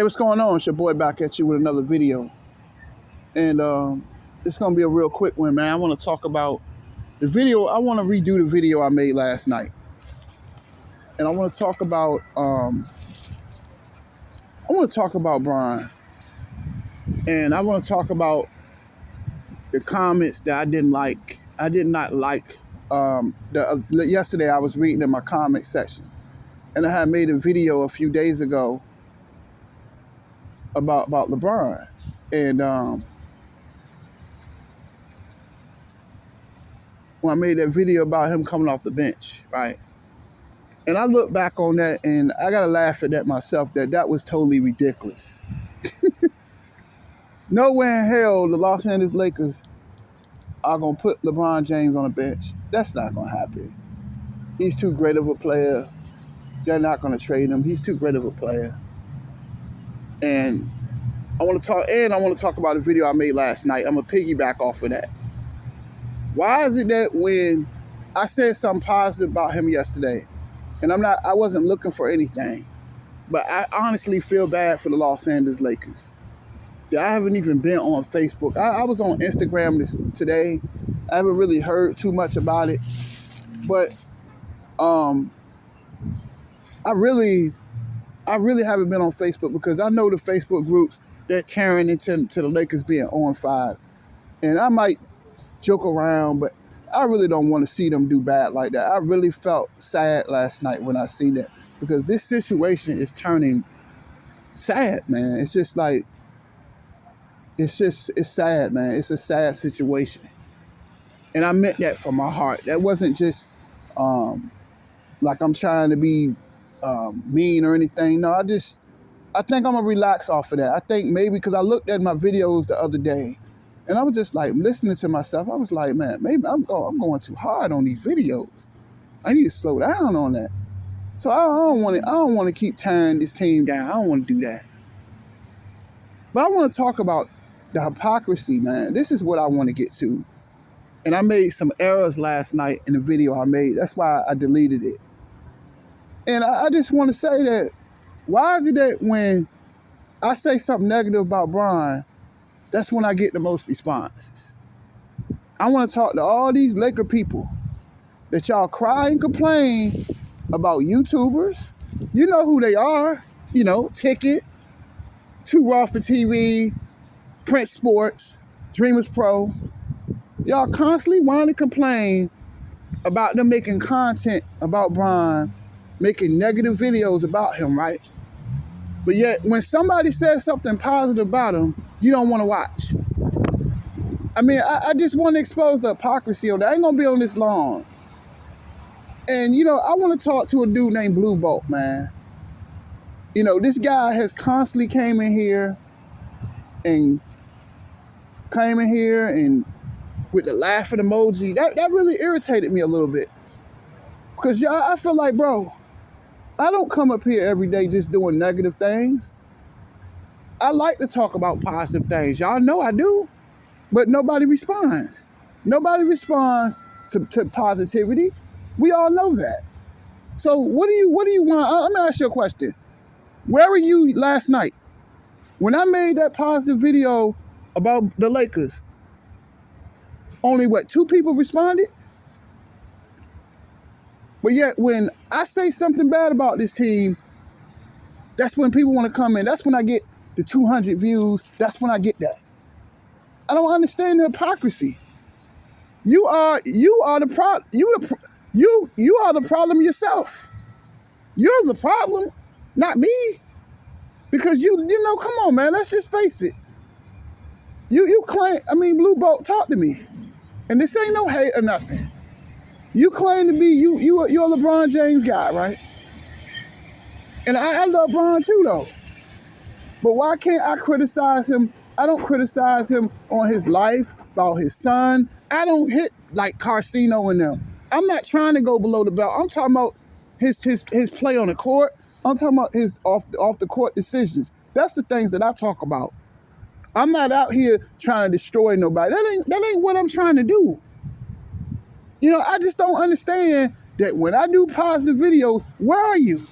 Hey, what's going on? It's your boy back at you with another video. And it's going to be a real quick one, man. I want to talk about the video. I want to redo the video I made last night. And I want to talk about, Brian. And I want to talk about the comments that I didn't like. I did not like. Yesterday I was reading in my comment section. And I had made a video a few days ago about LeBron. And when I made that video about him coming off the bench, right? And I look back on that and I gotta laugh at that myself, that was totally ridiculous. Nowhere in hell the Los Angeles Lakers are gonna put LeBron James on the bench. That's not gonna happen. He's too great of a player. They're not gonna trade him. He's too great of a player. And I want to talk about a video I made last night. I'm gonna piggyback off of that. Why is it that when I said something positive about him yesterday, and I wasn't looking for anything, but I honestly feel bad for the Los Angeles Lakers. I haven't even been on Facebook. I was on Instagram today. I haven't really heard too much about it, but I really haven't been on Facebook because I know the Facebook groups, they're tearing into the Lakers being 0-5. And I might joke around, but I really don't want to see them do bad like that. I really felt sad last night when I see that because this situation is turning sad, man. It's just like, it's sad, man. It's a sad situation. And I meant that from my heart. That wasn't just like I'm trying to be mean or anything. No, I think I'm gonna relax off of that. I think maybe because I looked at my videos the other day and I was just like listening to myself. I was like, man, maybe I'm going too hard on these videos. I need to slow down on that. So I don't want to keep tearing this team down. I don't want to do that. But I want to talk about the hypocrisy, man. This is what I want to get to. And I made some errors last night in the video I made. That's why I deleted it. And I just want to say that, why is it that when I say something negative about Brian, that's when I get the most responses? I want to talk to all these Laker people that y'all cry and complain about YouTubers. You know who they are. You know, Ticket, Too Raw for TV, Prince Sports, Dreamers Pro. Y'all constantly whine and complain about them making content about Brian, making negative videos about him, right? But yet, when somebody says something positive about him, you don't want to watch. I mean, I just want to expose the hypocrisy on that. I ain't going to be on this long. And, you know, I want to talk to a dude named Blue Bolt, man. You know, this guy has constantly came in here and with the laughing emoji. That really irritated me a little bit. Because I feel like, bro, I don't come up here every day just doing negative things. I like to talk about positive things. Y'all know I do. But nobody responds. Nobody responds to positivity. We all know that. So what do you want? Let me ask you a question. Where were you last night? When I made that positive video about the Lakers, only 2 people responded? But yet, when I say something bad about this team, that's when people want to come in. That's when I get the 200 views. That's when I get that. I don't understand the hypocrisy. You are the problem yourself. You're the problem, not me. Because you know, come on, man. Let's just face it. You claim. I mean, Blue Bolt, talk to me. And this ain't no hate or nothing. You claim to be you're a LeBron James guy, right? And I love LeBron too, though. But why can't I criticize him? I don't criticize him on his life, about his son. I don't hit like Carcino and them. I'm not trying to go below the belt. I'm talking about his play on the court. I'm talking about his off the court decisions. That's the things that I talk about. I'm not out here trying to destroy nobody. That ain't what I'm trying to do. You know, I just don't understand that when I do positive videos, where are you?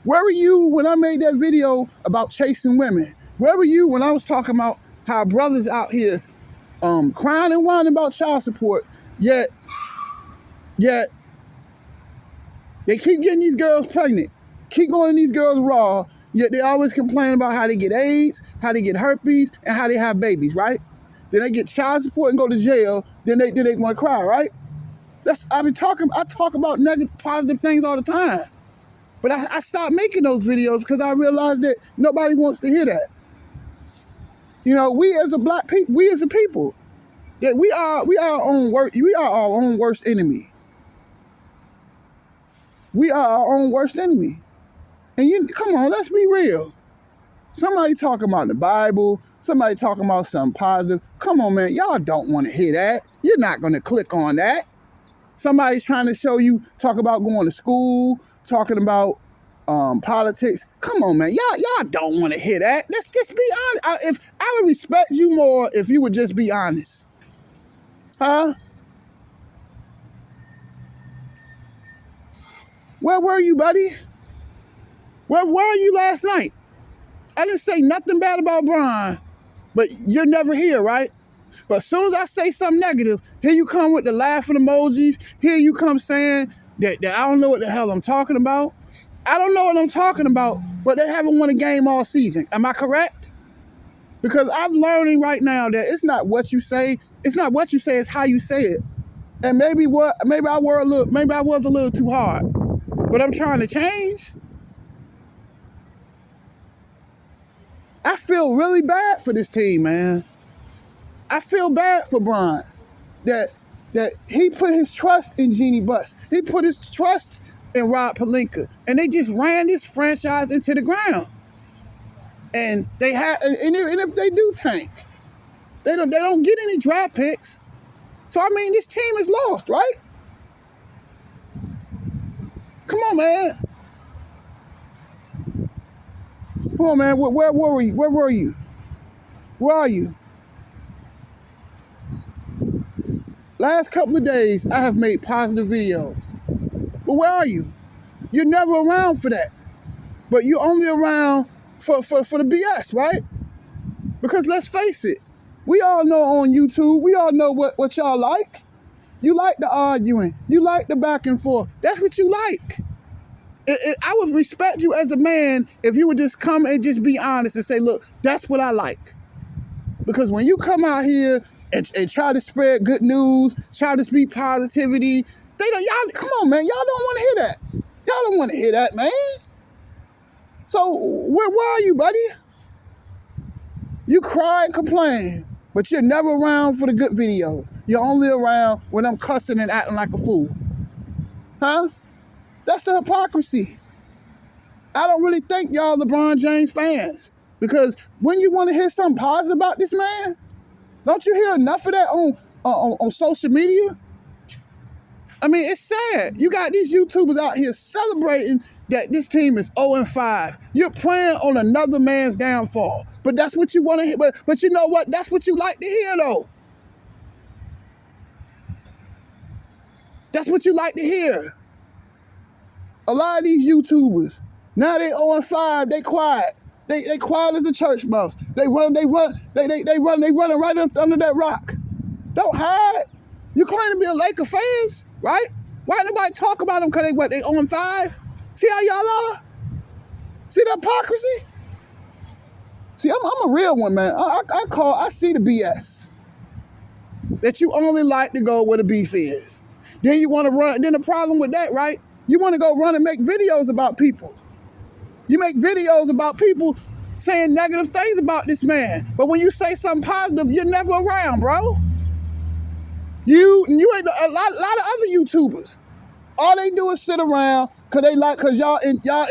Where were you when I made that video about chasing women? Where were you when I was talking about how brothers out here crying and whining about child support, yet they keep getting these girls pregnant, keep going to these girls raw, yet they always complain about how they get AIDS, how they get herpes, and how they have babies, right? Then they get child support and go to jail, then they want to cry, right? I talk about negative, positive things all the time. But I stopped making those videos because I realized that nobody wants to hear that. You know, we as a black people, we as a people, that we are our own worst enemy. We are our own worst enemy. And come on, let's be real. Somebody talking about the Bible, somebody talking about something positive. Come on, man, y'all don't want to hear that. You're not going to click on that. Somebody's trying to show you, talk about going to school, talking about politics. Come on, man, y'all don't want to hear that. Let's just be honest. I would respect you more if you would just be honest. Huh? Where were you, buddy? Where were you last night? I didn't say nothing bad about Brian, but you're never here, right? But as soon as I say something negative, here you come with the laughing emojis. Here you come saying that I don't know what the hell I'm talking about. I don't know what I'm talking about, but they haven't won a game all season. Am I correct? Because I'm learning right now that it's not what you say. It's not what you say, it's how you say it. And maybe I was a little too hard, but I'm trying to change. I feel really bad for this team, man. I feel bad for Brian that he put his trust in Jeannie Buss. He put his trust in Rob Pelinka, and they just ran this franchise into the ground. And if they do tank, they don't get any draft picks. So I mean, this team is lost, right? Come on, man. Come on, man. Where were you? Where were you? Where are you? Last couple of days, I have made positive videos. But where are you? You're never around for that. But you're only around for the BS, right? Because let's face it, we all know on YouTube, we all know what y'all like. You like the arguing. You like the back and forth. That's what you like. I would respect you as a man if you would just come and just be honest and say, look, that's what I like. Because when you come out here and try to spread good news, try to speak positivity, y'all, come on, man, y'all don't want to hear that. Y'all don't want to hear that, man. So where are you, buddy? You cry and complain, but you're never around for the good videos. You're only around when I'm cussing and acting like a fool. Huh? That's the hypocrisy. I don't really think y'all LeBron James fans, because when you want to hear something positive about this man, don't you hear enough of that on social media? I mean, it's sad. You got these YouTubers out here celebrating that this team is 0-5. You're praying on another man's downfall. But that's what you want to hear. But you know what? That's what you like to hear, though. That's what you like to hear. A lot of these YouTubers, now they 0-5, they quiet. They quiet as a church mouse. They running right under that rock. Don't hide. You claim to be a Laker fans, right? Why nobody talk about them? Because they 0-5? See how y'all are? See the hypocrisy? See, I'm a real one, man. I see the BS. That you only like to go where the beef is. Then you want to run. Then the problem with that, right? You want to go run and make videos about people. You make videos about people saying negative things about this man. But when you say something positive, you're never around, bro. You ain't a lot of other YouTubers. All they do is sit around because y'all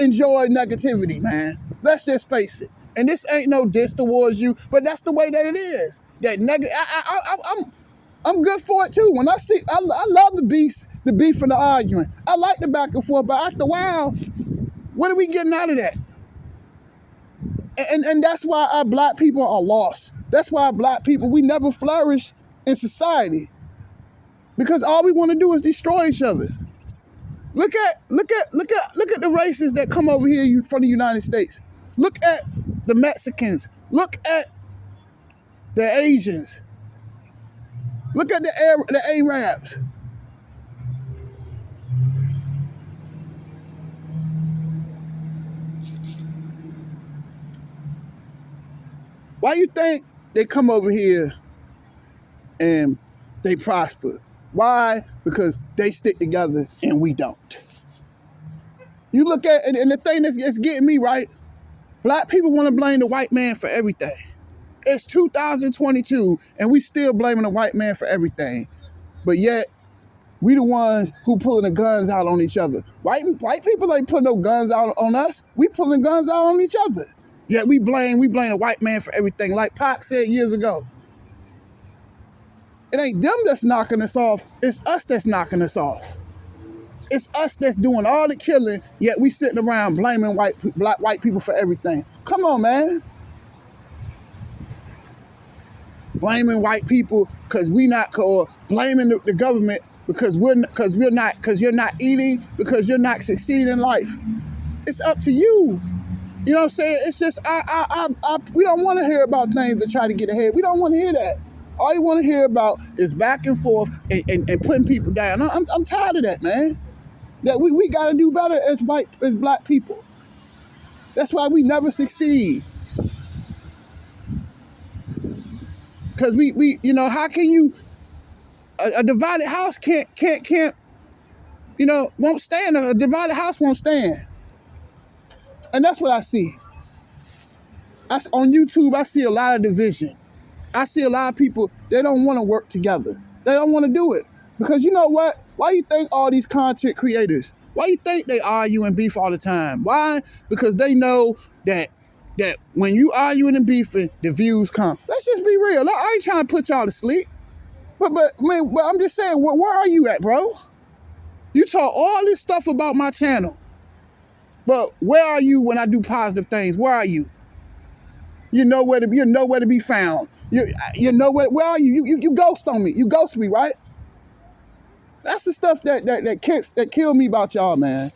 enjoy negativity, man. Let's just face it. And this ain't no diss towards you, but that's the way that it is. That I'm good for it too. When I love the beef and the arguing. I like the back and forth, but after a while, what are we getting out of that? And that's why our black people are lost. That's why black people, we never flourish in society. Because all we want to do is destroy each other. Look at the races that come over here from the United States. Look at the Mexicans. Look at the Asians. Look at the Arabs. Why you think they come over here and they prosper? Why? Because they stick together and we don't. You look at, and the thing that's getting me, right? Black people want to blame the white man for everything. It's 2022 and we still blaming the white man for everything. But yet, we the ones who pulling the guns out on each other. White people ain't putting no guns out on us. We pulling guns out on each other. Yet we blame the white man for everything. Like Pac said years ago. It ain't them that's knocking us off. It's us that's knocking us off. It's us that's doing all the killing, yet we sitting around blaming white people for everything. Come on, man. Blaming white people because we not, or blaming the government because you're not eating, because you're not succeeding in life. It's up to you. You know what I'm saying? It's just we don't want to hear about things that try to get ahead. We don't want to hear that. All you want to hear about is back and forth and putting people down. I'm tired of that, man. That we got to do better as black people. That's why we never succeed. Because we you know, how can you, a divided house can't, you know, won't stand. A divided house won't stand. And that's what I see. On YouTube, I see a lot of division. I see a lot of people, they don't want to work together. They don't want to do it. Because you know what? Why you think all these content creators, why you think they argue and beef all the time? Why? Because they know that when you arguing and beefing, the views come. Let's just be real. I ain't trying to put y'all to sleep. But I'm just saying, where are you at, bro? You talk all this stuff about my channel. But where are you when I do positive things? Where are you? You're nowhere to be found. You know where are you? You ghost on me. You ghost me, right? That's the stuff that killed me about y'all, man.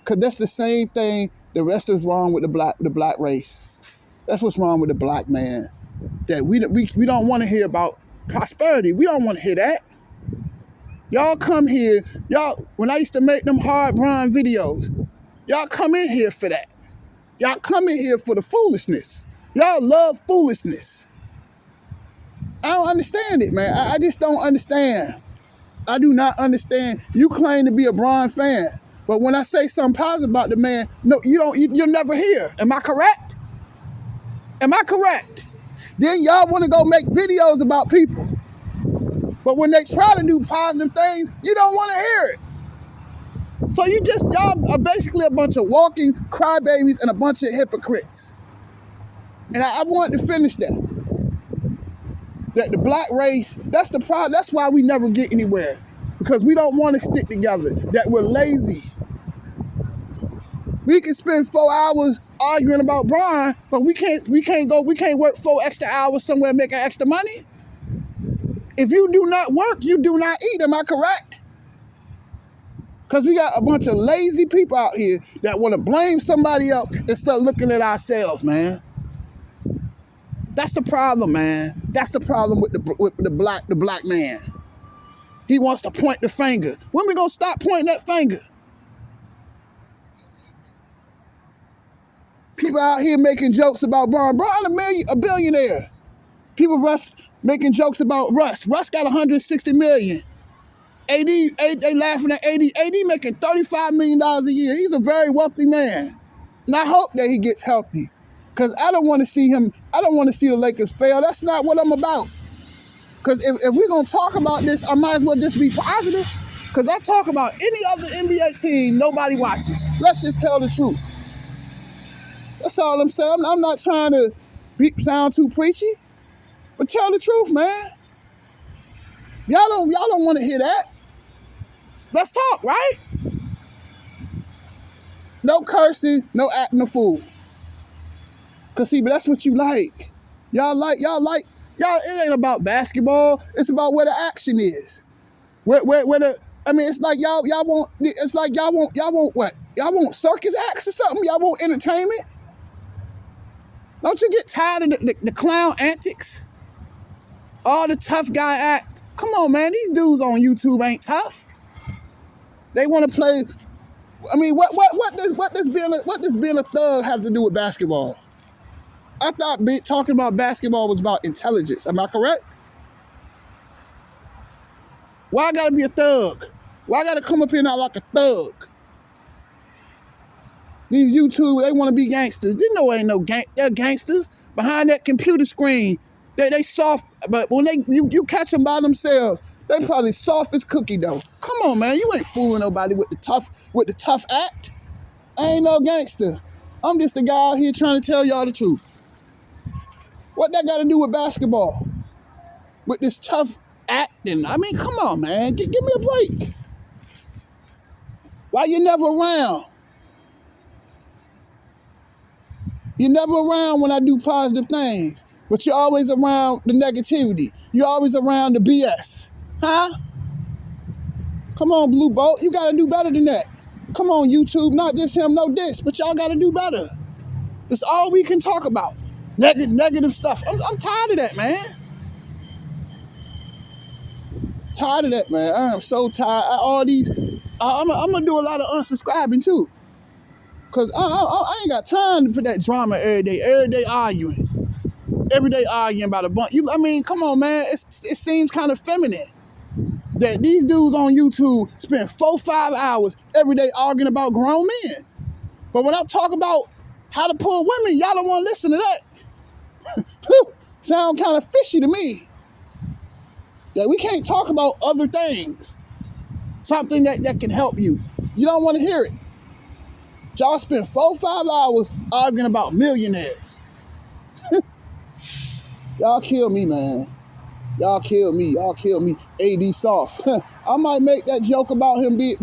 Cause that's the same thing the rest is wrong with the black race. That's what's wrong with the black man. That we don't want to hear about prosperity. We don't want to hear that. Y'all come here, when I used to make them hard Bron videos, y'all come in here for that. Y'all come in here for the foolishness. Y'all love foolishness. I don't understand it, man. I just don't understand. I do not understand. You claim to be a Bron fan, but when I say something positive about the man, no, you'll never hear. Am I correct? Am I correct? Then y'all want to go make videos about people. But when they try to do positive things, you don't want to hear it. So y'all are basically a bunch of walking crybabies and a bunch of hypocrites. And I wanted to finish that. That the black race, that's the problem. That's why we never get anywhere. Because we don't want to stick together. That we're lazy. We can spend 4 hours arguing about Bron, but we can't work 4 extra hours somewhere making extra money. If you do not work, you do not eat. Am I correct? Because we got a bunch of lazy people out here that want to blame somebody else instead of looking at ourselves, man. That's the problem, man. That's the problem with the black man. He wants to point the finger. When we gonna stop pointing that finger? People out here making jokes about Bron. Bron a billionaire. People making jokes about Russ. Russ got 160 million. AD, they laughing at AD. AD making $35 million a year. He's a very wealthy man. And I hope that he gets healthy. Because I don't want to see the Lakers fail. That's not what I'm about. Because if we're going to talk about this, I might as well just be positive. Because I talk about any other NBA team, nobody watches. Let's just tell the truth. That's all I'm saying. I'm not trying to sound too preachy. But tell the truth, man. Y'all don't want to hear that. Let's talk, right? No cursing, no acting a fool. Cause see, but that's what you like. Y'all, it ain't about basketball. It's about where the action is. Where I mean, it's like y'all want what? Y'all want circus acts or something? Y'all want entertainment? Don't you get tired of the clown antics? All the tough guy act. Come on, man. These dudes on YouTube ain't tough. They want to play. I mean, what does being a thug have to do with basketball? I thought talking about basketball was about intelligence. Am I correct? Why I gotta be a thug? Why I gotta come up here now like a thug? These YouTube, they want to be gangsters. You know ain't no they're gangsters. Behind that computer screen, they soft, but when you catch them by themselves, they probably soft as cookie dough. Come on, man, you ain't fooling nobody with the tough act. I ain't no gangster. I'm just a guy out here trying to tell y'all the truth. What that got to do with basketball? With this tough acting? I mean, come on, man, give me a break. Why you never around? You're never around when I do positive things, but you're always around the negativity. You're always around the BS. Huh? Come on, Blue Bolt. You got to do better than that. Come on, YouTube. Not just him, no diss, but y'all got to do better. That's all we can talk about. Negative stuff. I'm tired of that, man. Tired of that, man. I am so tired. I'm going to do a lot of unsubscribing, too. Because I ain't got time for that drama every day arguing. Every day arguing about a bunch. I mean, come on, man. It seems kind of feminine that these dudes on YouTube spend 4-5 hours every day arguing about grown men. But when I talk about how to pull women, y'all don't want to listen to that. Sound kind of fishy to me. That we can't talk about other things. Something that can help you. You don't want to hear it. Y'all spend 4-5 hours arguing about millionaires. Y'all kill me, man. Y'all kill me. AD soft. I might make that joke about him being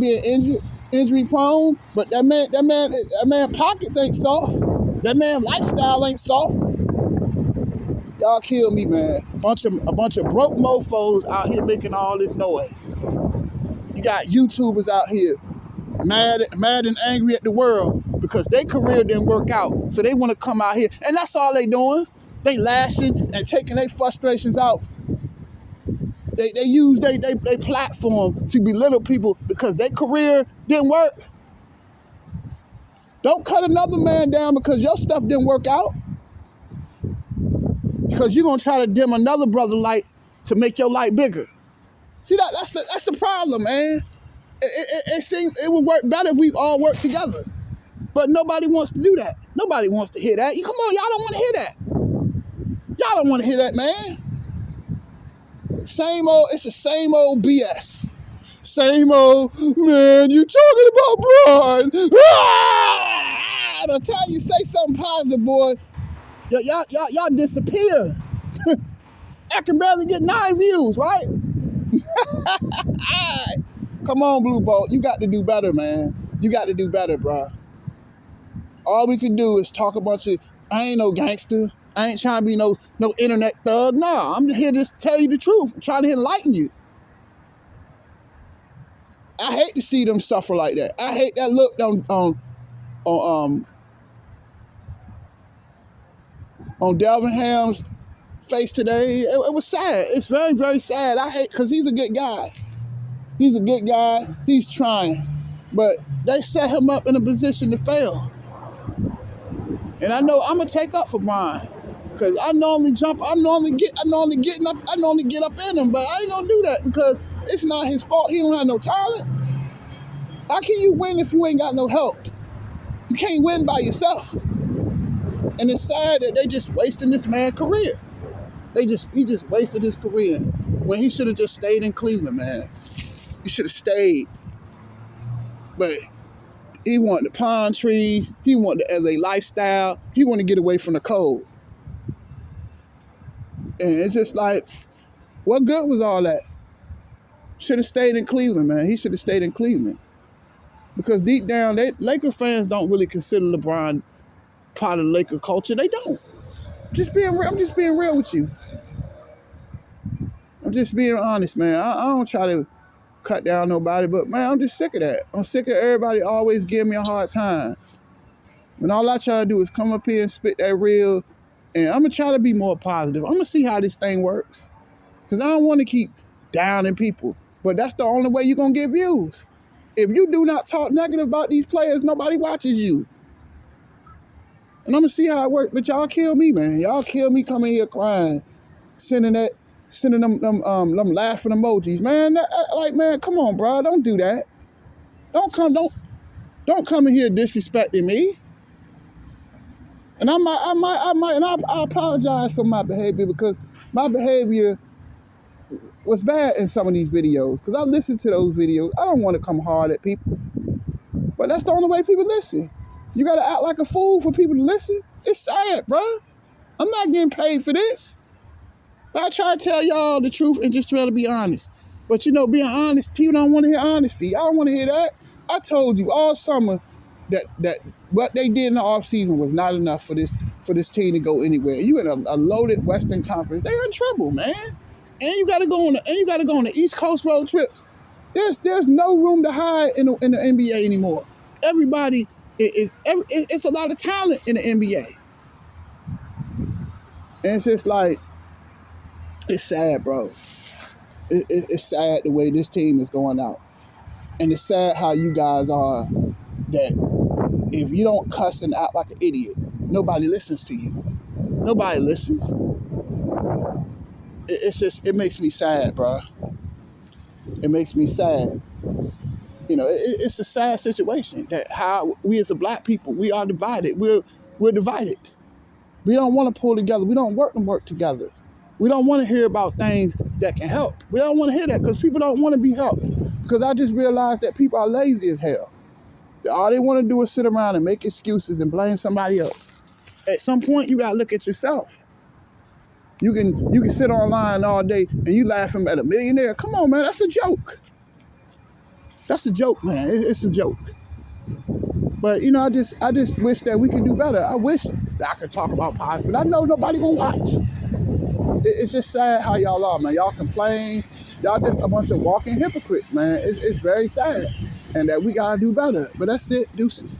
injury prone, but that man pockets ain't soft. That man lifestyle ain't soft. Y'all kill me, man. A bunch of broke mofos out here making all this noise. You got YouTubers out here mad and angry at the world because their career didn't work out. So they want to come out here. And that's all they doing. They lashing and taking their frustrations out. They use their platform to belittle people because their career didn't work. Don't cut another man down because your stuff didn't work out. Because you're going to try to dim another brother's light to make your light bigger. See, that's the problem, man. It seems it would work better if we all work together. But nobody wants to do that. Nobody wants to hear that. Come on, y'all don't want to hear that. Y'all don't want to hear that, man. It's the same old BS. Same old, man, you talking about Bron. By the time you say something positive, boy, y'all disappear. I can barely get 9 views, right? Come on, Blue Bolt. You got to do better, man. You got to do better, bro. All we can do is talk a bunch of, I ain't no gangster. I ain't trying to be no internet thug. No, I'm here to tell you the truth. I'm trying to enlighten you. I hate to see them suffer like that. I hate that look on Delvin Ham's face today. It was sad. It's very, very sad. I hate, because he's a good guy. He's a good guy. He's trying. But they set him up in a position to fail. And I know I'm going to take up for Bron. Because I normally get up in him, but I ain't going to do that because it's not his fault. He don't have no talent. How can you win if you ain't got no help? You can't win by yourself. And it's sad that they just wasting this man's career. He just wasted his career when he should have just stayed in Cleveland, man. He should have stayed. But he wanted the palm trees. He wanted the LA lifestyle. He wanted to get away from the cold. And it's just like, what good was all that? Should have stayed in Cleveland, man. He should have stayed in Cleveland. Because deep down, Laker fans don't really consider LeBron part of Laker culture. They don't. I'm just being real with you. I'm just being honest, man. I don't try to cut down nobody, but man, I'm just sick of that. I'm sick of everybody always giving me a hard time. When all I try to do is come up here and spit that real, and I'm gonna try to be more positive. I'm gonna see how this thing works. Cause I don't wanna keep downing people, but that's the only way you're gonna get views. If you do not talk negative about these players, nobody watches you. And I'm gonna see how it works, but y'all kill me, man. Y'all kill me coming here crying, sending them laughing emojis, man. Like, man, come on, bro, don't do that. Don't come in here disrespecting me. And I apologize for my behavior, because my behavior was bad in some of these videos. Because I listen to those videos. I don't want to come hard at people, but that's the only way people listen. You got to act like a fool for people to listen. It's sad, bro. I'm not getting paid for this. But I try to tell y'all the truth and just try to be honest. But you know, being honest, people don't want to hear honesty. I don't want to hear that. I told you all summer that what they did in the offseason was not enough for this team to go anywhere. You in a loaded Western Conference. They're in trouble, man. And you got to go on the East Coast road trips. There's no room to hide in the NBA anymore. Everybody it's a lot of talent in the NBA. And it's just like, it's sad, bro. It's sad the way this team is going out. And it's sad how you guys are, that if you don't cuss and act like an idiot, nobody listens to you. Nobody listens. It makes me sad, bro. It makes me sad. You know, it's a sad situation that how we as a black people, we are divided. We're divided. We don't want to pull together. We don't work together. We don't want to hear about things that can help. We don't want to hear that because people don't want to be helped. Because I just realized that people are lazy as hell. All they want to do is sit around and make excuses and blame somebody else. At some point, you got to look at yourself. You can sit online all day and you laughing at a millionaire. Come on, man, that's a joke. That's a joke, man. It's a joke. But you know, I just wish that we could do better. I wish that I could talk about politics, but I know nobody gonna watch. It's just sad how y'all are, man. Y'all complain. Y'all just a bunch of walking hypocrites, man. It's very sad, and that we gotta do better. But that's it. Deuces.